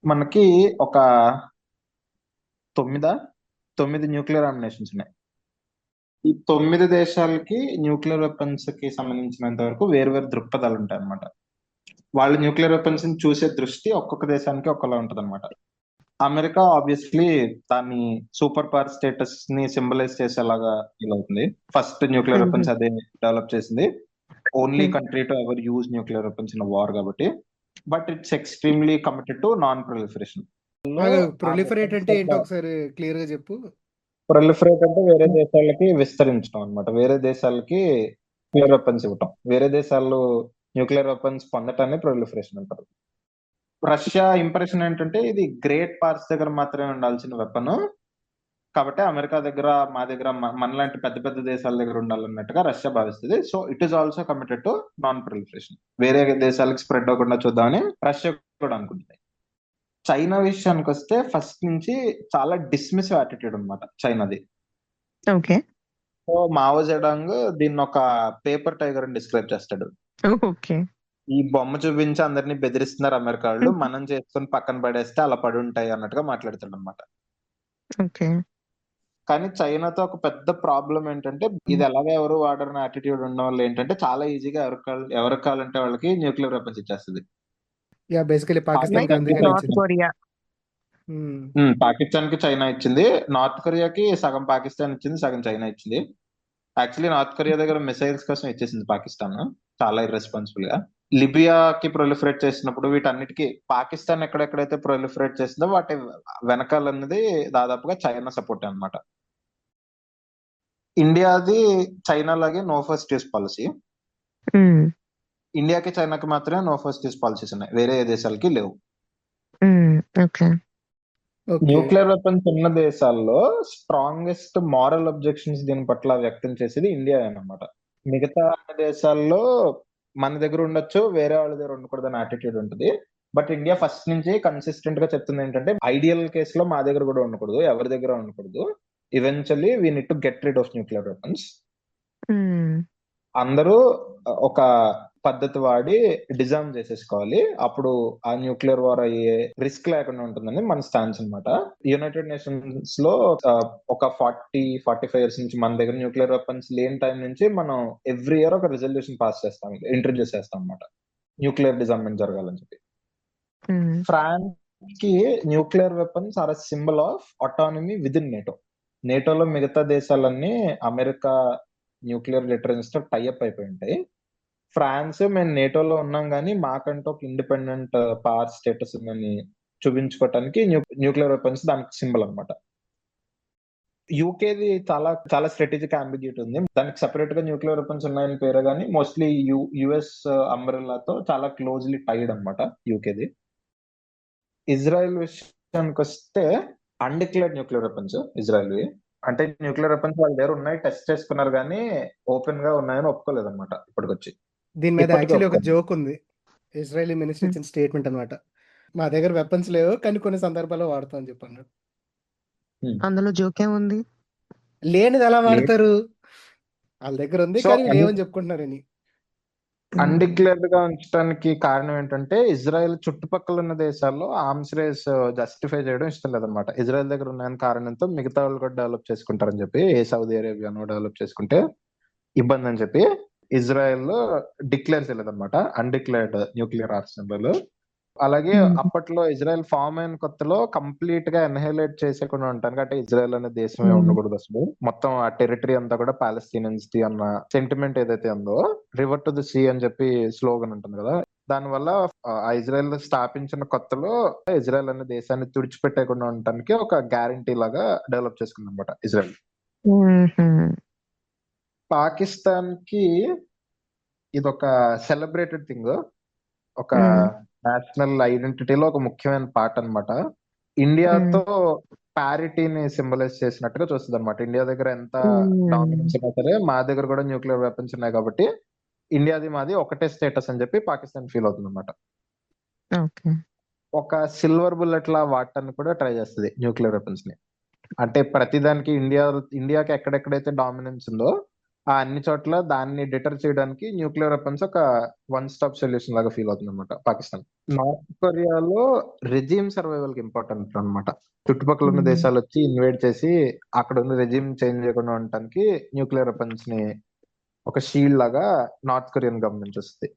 మనకి ఒక తొమ్మిదా తొమ్మిది న్యూక్లియర్ ఆర్మినేషన్స్ ఉన్నాయి. ఈ 9 దేశాలకి న్యూక్లియర్ వెపన్స్ కి సంబంధించినంత వరకు వేరు వేరు దృక్పథాలు ఉంటాయి అన్నమాట. వాళ్ళు న్యూక్లియర్ వెపన్స్ ని చూసే దృష్టి ఒక్కొక్క దేశానికి ఒక్కోలా ఉంటది అనమాట. అమెరికా ఆబ్వియస్లీ దాన్ని సూపర్ పవర్ స్టేటస్ ని సింబలైజ్ చేసేలాగా ఫీల్ అవుతుంది. First nuclear hmm. వెపన్స్ అదే డెవలప్ చేసింది. Only country to ever use nuclear weapons in war కాబట్టి. But it's extremely committed to non proliferation. ఆ ప్రొలిఫరేట్ వెపన్స్ అంటే ఏంటో ఒకసారి క్లియర్ గా చెప్పు. ప్రొలిఫరేట్ అంటే వేరే దేశాలకి విస్తరించడం అన్నమాట. వేరే దేశాలకి న్యూక్లియర్ వెపన్స్ ఇవ్వటం. వేరే దేశాలు న్యూక్లియర్ వెపన్స్ పొందటాన్ని ప్రొలిఫరేషన్ అంటారు. రష్యా ఇంప్రెషన్ ఏంటంటే ఇది గ్రేట్ పవర్స్ దగ్గర మాత్రమే ఉండాల్సిన వెపన్, కాబట్టి అమెరికా దగ్గర, మా దగ్గర, మనలాంటి పెద్ద పెద్ద దేశాల దగ్గర ఉండాలన్నట్టుగా రష్యా భావిస్తుంది. So it is also committed to non proliferation. వేరే దేశాలకు స్ప్రెడ్ అవ్వకుండా చూద్దామని రష్యా కూడా అనుకుంటుంది. చైనా విషయానికి వస్తే ఫస్ట్ నుంచి చాలా డిస్మిసివ్ యాటిట్యూడ్ అనమాట చైనాది. ఓకే. సో మావో జెడాంగ్ దీన్ని ఒక పేపర్ టైగర్ అని డిస్క్రైబ్ చేస్తాడు. ఓకే. ఈ బొమ్మ చూపించి అందరినీ బెదిరిస్తున్నారు అమెరికా వాళ్ళు, మనం చేసుకుని పక్కన పడేస్తే అలా పడి ఉంటాయి అన్నట్టుగా మాట్లాడతాడు అనమాట. ఓకే. కానీ చైనాతో ఒక పెద్ద ప్రాబ్లం ఏంటంటే ఇది ఎలాగ ఎవరు వాడరని యాటిట్యూడ్ ఉన్న వాళ్ళు ఏంటంటే చాలా ఈజీగా ఎవరికి కావాలంటే వాళ్ళకి న్యూక్లియర్ వెపన్స్ ఇచ్చేస్తుంది. యా బేసికలీ పాకిస్తాన్ కి అందుకని నార్త్ ఇచ్చింది. కొరియా. పాకిస్తాన్ కి చైనా ఇచ్చింది, నార్త్ కొరియాకి సగం పాకిస్తాన్ ఇచ్చింది, సగం చైనా ఇచ్చింది. యాక్చువల్లీ నార్త్ కొరియా దగ్గర మిసైల్స్ కోసం ఇచ్చేసింది పాకిస్తాన్ చాలా ఇర్రెస్పాన్సిబుల్ గా. లిబియాకి ప్రొలిఫరేట్ చేసినప్పుడు వీటన్నిటికీ పాకిస్తాన్ ఎక్కడెక్కడైతే ప్రొలిఫరేట్ చేసిందో వాటి వెనకాలన్నది దాదాపుగా చైనా సపోర్ట్ అన్నమాట. ఇండియాది చైనా లాగే నో ఫస్ట్ యూస్ పాలసీ. మ్మ్. ఇండియాకి చైనాకి మాత్రమే నో ఫస్ట్ యూస్ పాలసీస్ ఉన్నాయి, వేరే ఏ దేశాలకి లేవు. మ్మ్. ఓకే. ఓకే. న్యూక్లియర్ వెపన్స్ ఉన్న దేశాల్లో స్ట్రాంగెస్ట్ మారల్ అబ్జెక్షన్స్ దీని పట్ల వ్యక్తం చేసేది ఇండియా అన్నమాట. మిగతా అన్ని దేశాల్లో మన దగ్గర ఉండొచ్చు, వేరే వాళ్ళ దగ్గర ఉండకూడదు అని యాటిట్యూడ్ ఉంటుంది. బట్ ఇండియా ఫస్ట్ నుంచి కన్సిస్టెంట్ గా చెప్తుంది ఏంటంటే ఐడియల్ కేసులో మా దగ్గర కూడా ఉండకూడదు, ఎవరి దగ్గర ఉండకూడదు. Eventually we need to get rid of nuclear weapons. మ్మ్. అందరూ ఒక పద్ధతి వాడి డిజైన్ చేసేసుకోవాలి, అప్పుడు ఆ న్యూక్లియర్ వార్ అయ్యే రిస్క్ లేకుండా ఉంటుందని మన స్టాన్స్ అన్నమాట. యునైటెడ్ నేషన్స్ లో ఒక 45 ఇయర్స్ నుంచి మన దగ్గర న్యూక్లియర్ వెపన్స్ లేని టైం నుంచి మనం ఎవ్రీ ఇయర్ ఒక రిజల్యూషన్ పాస్ చేస్తాం, ఇంట్రడ్యూస్ చేస్తాం అన్నమాట, న్యూక్లియర్ డిజార్మ్మెంట్ జరగాలని చెప్పి. మ్మ్. ఫ్రాన్స్ కి nuclear weapons are symbol of autonomy within NATO. నేటోలో మిగతా దేశాలన్నీ అమెరికా న్యూక్లియర్ లిటరెన్స్ తో టైఅప్ అయిపోయి ఉంటాయి. ఫ్రాన్స్ మేము నేటోలో ఉన్నాం కానీ మాకంటూ ఒక ఇండిపెండెంట్ పవర్ స్టేటస్ ఉందని చూపించుకోవటానికి న్యూక్లియర్ వెపన్స్ దానికి సింబల్ అన్నమాట. యూకేది చాలా చాలా స్ట్రాటజిక్ అంబిగ్యూటీ ఉంది, దానికి సెపరేట్ గా న్యూక్లియర్ వెపన్స్ ఉన్నాయని పేరు కానీ మోస్ట్లీ యుఎస్ అంబ్రెల్లాతో చాలా క్లోజ్లీ టైడ్ అన్నమాట యూకేది. ఇజ్రాయెల్ విషయానికి వస్తే అన్డిక్లేర్డ్ న్యూక్లియర్ వెపన్స్ ఇజ్రాయెల్, అంటే న్యూక్లియర్ వెపన్స్ వాళ్ళ దగ్గర ఉన్నాయి, టెస్ట్ చేసుకున్నారు కానీ ఓపెన్ గా ఉన్నాయని ఒప్పుకోలేదు అనమాట ఇప్పటికొచ్చి. దీని మీద ఇప్పటికీ యాక్చువల్లీ ఒక ఒప్పుకోలేదు. జోక్ ఉంది. ఇజ్రాయలీ మినిస్టర్ ఇచ్చిన స్టేట్మెంట్ అన్నమాట. మా దగ్గర వెపన్స్ లేవు కానీ కొన్ని సందర్భాల్లో వాడతాం అని చెప్పాను. అందులో జోకే ఉంది. లేనిది ఎలా వాడతారు? వాళ్ళ దగ్గర ఉంది సో కానీ లేవని చెప్పుకుంటున్నారని. అన్డిక్లేర్డ్ గా ఉంచడానికి కారణం ఏంటంటే ఇజ్రాయెల్ చుట్టుపక్కల ఉన్న దేశాల్లో ఆర్మ్స్ రేస్ జస్టిఫై చేయడం ఇష్టం లేదనమాట. ఇజ్రాయెల్ దగ్గర ఉన్న కారణంతో మిగతా వాళ్ళు కూడా డెవలప్ చేసుకుంటారని చెప్పి, ఏ సౌదీ అరేబియాను డెవలప్ చేసుకుంటే ఇబ్బంది అని చెప్పి ఇజ్రాయెల్ డిక్లేర్ చేయలేదన్నమాట అన్డిక్లేర్డ్ న్యూక్లియర్ ఆర్సెనల్. అలాగే అప్పట్లో ఇజ్రాయెల్ ఫామ్ అయిన కొత్తలో కంప్లీట్ గా ఎన్హైలైట్ చేసేకుండా ఉంటాను, అంటే ఇజ్రాయెల్ అనే దేశమే ఉండకూడదు అసలు, మొత్తం ఆ టెరిటరీ అంతా కూడా పాలస్తీనియన్స్ ది అన్న సెంటిమెంట్ ఏదైతే ఉందో, రివర్ టు ది సీ అని చెప్పి స్లోగన్ ఉంటుంది కదా, దానివల్ల ఆ ఇజ్రాయెల్ స్థాపించిన కొత్తలో ఇజ్రాయెల్ అనే దేశాన్ని తుడిచిపెట్టకుండా ఉండటానికి ఒక గ్యారంటీ లాగా డెవలప్ చేసుకుంది అనమాట ఇజ్రాయెల్. పాకిస్తాన్ కి ఇది ఒక సెలబ్రేటెడ్ థింగ్, ఒక నేషనల్ ఐడెంటిటీలో ఒక ముఖ్యమైన పార్ట్ అన్నమాట. ఇండియాతో పారిటీని సింబలైజ్ చేసినట్టుగా చూస్తుంది అనమాట. ఇండియా దగ్గర ఎంత డామినెన్స్ ఉన్నా సరే మా దగ్గర కూడా న్యూక్లియర్ వెపన్స్ ఉన్నాయి కాబట్టి ఇండియాది మాది ఒకటే స్టేటస్ అని చెప్పి పాకిస్తాన్ ఫీల్ అవుతుంది అనమాట. ఒక సిల్వర్ బుల్లెట్ లా వాడటానికి కూడా ట్రై చేస్తుంది న్యూక్లియర్ వెపన్స్ ని. అంటే ప్రతిదానికి ఇండియాకి ఎక్కడెక్కడైతే డామినెన్స్ ఉందో ఆ అన్ని చోట్ల దాన్ని డిటర్ చేయడానికి న్యూక్లియర్ వెపన్స్ ఒక వన్ స్టాప్ సొల్యూషన్ లాగా ఫీల్ అవుతుంది అనమాట పాకిస్తాన్. నార్త్ కొరియాలో రెజిమ్ సర్వైవల్ కి ఇంపార్టెంట్ అన్నమాట. చుట్టుపక్కల ఉన్న ఉమ్. దేశాలు వచ్చి ఇన్వైట్ చేసి అక్కడ ఉన్న రెజిమ్ చేంజ్ చేయకుండా ఉండటానికి న్యూక్లియర్ వెపన్స్ ని ఒక షీల్డ్ లాగా నార్త్ కొరియన్ గవర్నమెంట్ చూస్తుంది.